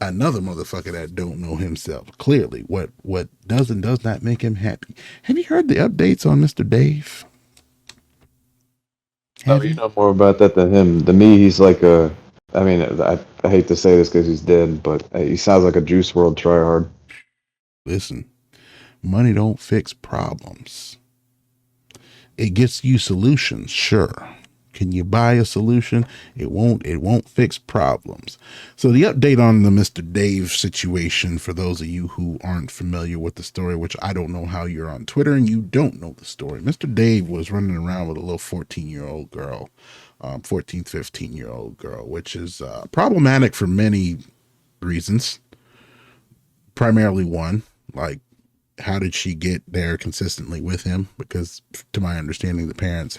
another motherfucker that don't know himself. Clearly, what does and does not make him happy. Have you heard the updates on Mr. Dave? Oh, Have you you? know more about that than him. To me, he's like a. I mean, I hate to say this because he's dead, but he sounds like a Juice World tryhard. Listen, money don't fix problems. It gets you solutions, sure. Can you buy a solution? It won't fix problems. So the update on the Mr. Dave situation, for those of you who aren't familiar with the story, which I don't know how you're on Twitter and you don't know the story. Mr. Dave was running around with a little 14-year-old girl, 14, 15-year-old girl, which is problematic for many reasons. Primarily one, like, how did she get there consistently with him? Because to my understanding, the parents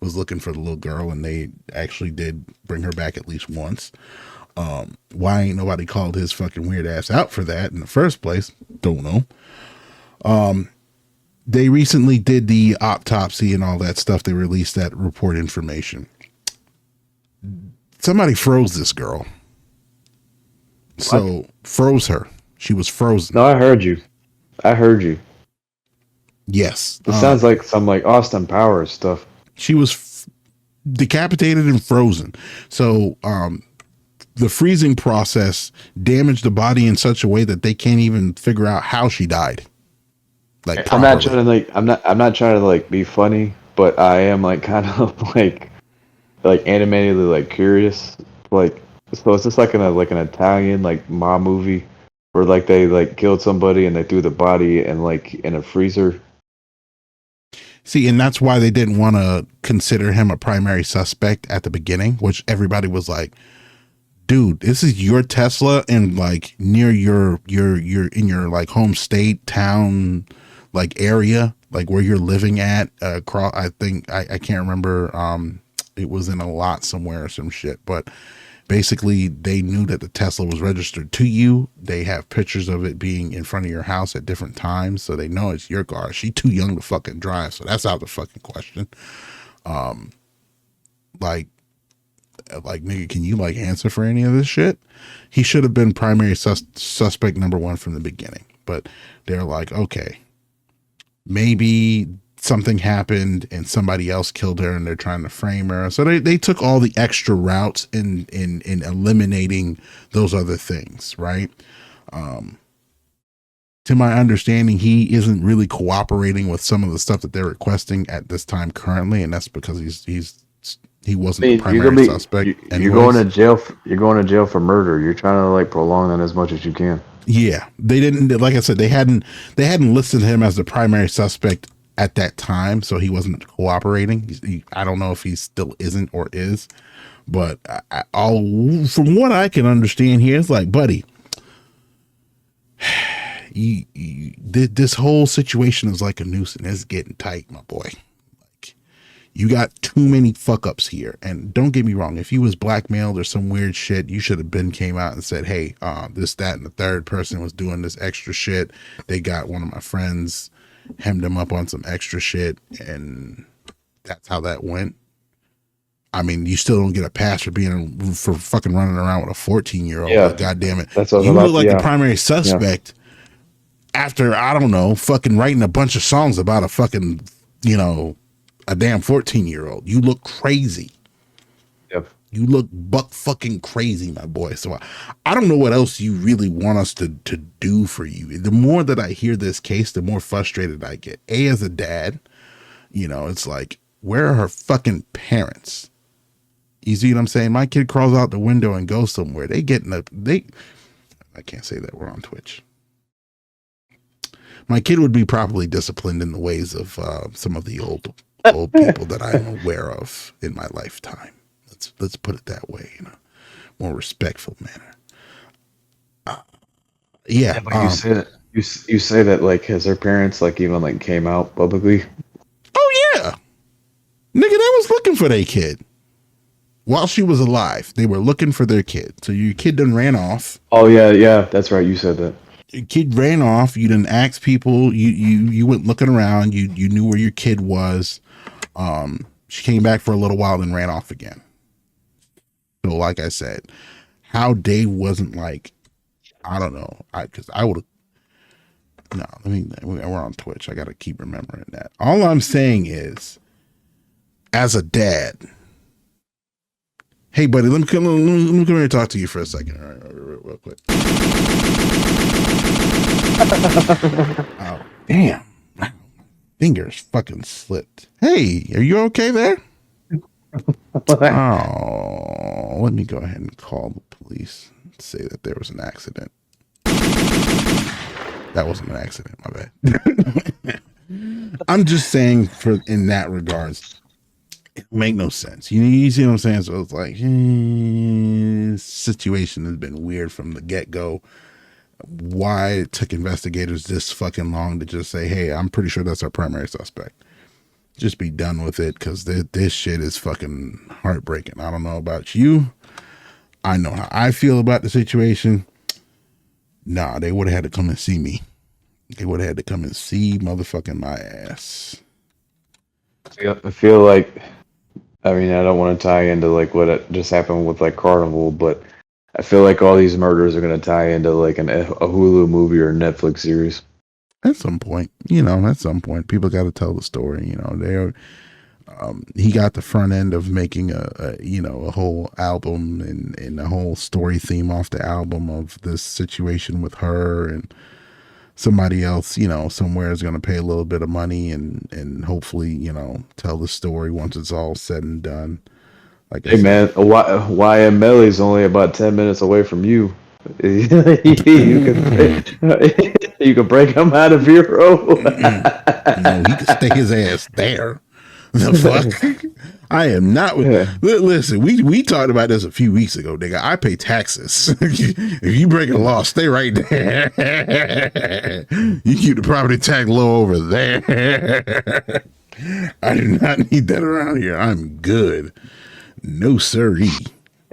was looking for the little girl and they actually did bring her back at least once. Why ain't nobody called his fucking weird ass out for that in the first place? Don't know. They recently did the autopsy and all that stuff. They released that report information. Somebody froze this girl. What? So froze her. She was frozen. No, I heard you. I heard you. Yes. This sounds like some like Austin Powers stuff. She was decapitated and frozen. So the freezing process damaged the body in such a way that they can't even figure out how she died. Like I'm not properly. trying to like I'm not trying to like be funny, but I am like kind of like animatedly like curious. Like so is this like an Italian like mob movie where like they like killed somebody and they threw the body and like in a freezer? See, and that's why they didn't want to consider him a primary suspect at the beginning, which everybody was like, dude, this is your Tesla and like near your in your like home state, town, like area, like where you're living at, across, I think I can't remember, it was in a lot somewhere or some shit, but basically they knew that the Tesla was registered to you. They have pictures of it being in front of your house at different times, so they know it's your car. She too young to fucking drive, so that's out the fucking question. Like like nigga, can you like answer for any of this shit? He should have been primary suspect number one from the beginning, but they're like, okay, maybe something happened and somebody else killed her and they're trying to frame her. So they took all the extra routes in eliminating those other things, right? To my understanding, he isn't really cooperating with some of the stuff that they're requesting at this time currently, and that's because he I wasn't the mean, you're gonna primary be suspect you're going anyways. to jail. You're going to jail for murder. You're trying to like prolong that as much as you can. Yeah, they didn't. Like I said, they hadn't listed him as the primary suspect at that time, so he wasn't cooperating. I don't know if he still isn't or is, but all from what I can understand here, it's like, buddy, this whole situation is like a noose and it's getting tight, my boy. Like, you got too many fuck ups here. And don't get me wrong, if you was blackmailed or some weird shit, you should have been came out and said, hey, this, that, and the third person was doing this extra shit. They got one of my friends, hemmed him up on some extra shit, and that's how that went. I mean, you still don't get a pass for fucking running around with a 14-year-old. Yeah, But God damn it, that's what I was you look about. like the Yeah, primary yeah. suspect after, I don't know, fucking writing a bunch of songs about a fucking, a damn 14-year-old. You look crazy. Yep. You look buck fucking crazy, my boy. So I don't know what else you really want us to do for you. The more that I hear this case, the more frustrated I get. As a dad, it's like, where are her fucking parents? You see what I'm saying? My kid crawls out the window and goes somewhere. I can't say that, we're on Twitch. My kid would be properly disciplined in the ways of some of the old people that I'm aware of in my lifetime. Let's put it that way, in a more respectful manner. Yeah. Yeah, but you say that you say that like has their parents like even like came out publicly? Oh yeah, nigga, they was looking for their kid while she was alive. They were looking for their kid. So your kid done ran off. Oh yeah, yeah, that's right. You said that. Your kid ran off. You didn't ask people. You went looking around. You knew where your kid was. She came back for a little while, then ran off again. So, like I said, how Dave wasn't like I don't know. Because I would have. No, we're on Twitch. I got to keep remembering that. All I'm saying is, as a dad, hey, buddy, let me come here and talk to you for a second. All right, real quick. Oh, damn. My fingers fucking slipped. Hey, are you okay there? Oh, let me go ahead and call the police and say that there was an accident. That wasn't an accident, my bad. I'm just saying, for in that regards, it make no sense. You see what I'm saying? So it's like, situation has been weird from the get-go. Why it took investigators this fucking long to just say, hey, I'm pretty sure that's our primary suspect. Just be done with it, because this shit is fucking heartbreaking. I don't know about you. I know how I feel about the situation. Nah, they would have had to come and see me. They would have had to come and see motherfucking my ass. I feel like, I mean, I don't want to tie into like what just happened with like Carnival, but I feel like all these murders are going to tie into like a Hulu movie or a Netflix series. At some point, people got to tell the story. He got the front end of making a whole album and a whole story theme off the album of this situation with her, and somebody else, somewhere is going to pay a little bit of money and hopefully, tell the story once it's all said and done. Like, hey man, YM Melly's only about 10 minutes away from you. You can break him out of Bureau. No, he can stay his ass there. The fuck? I am not. Listen, we talked about this a few weeks ago, nigga. I pay taxes. If you break a law, stay right there. You keep the property tax low over there. I do not need that around here. I'm good. No siree.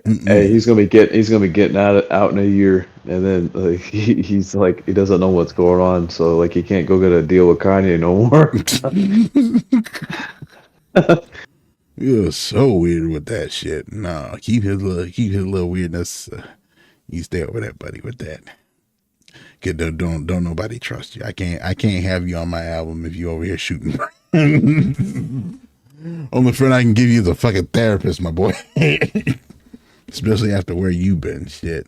Hey, he's gonna be getting out in a year, and then like, he's like, he doesn't know what's going on, so like he can't go get a deal with Kanye no more. You're so weird with that shit. No, keep his little weirdness. You stay over there, buddy, with that. Don't nobody trust you. I can't have you on my album if you over here shooting. Only friend I can give you is a fucking therapist, my boy. Especially after where you been, shit.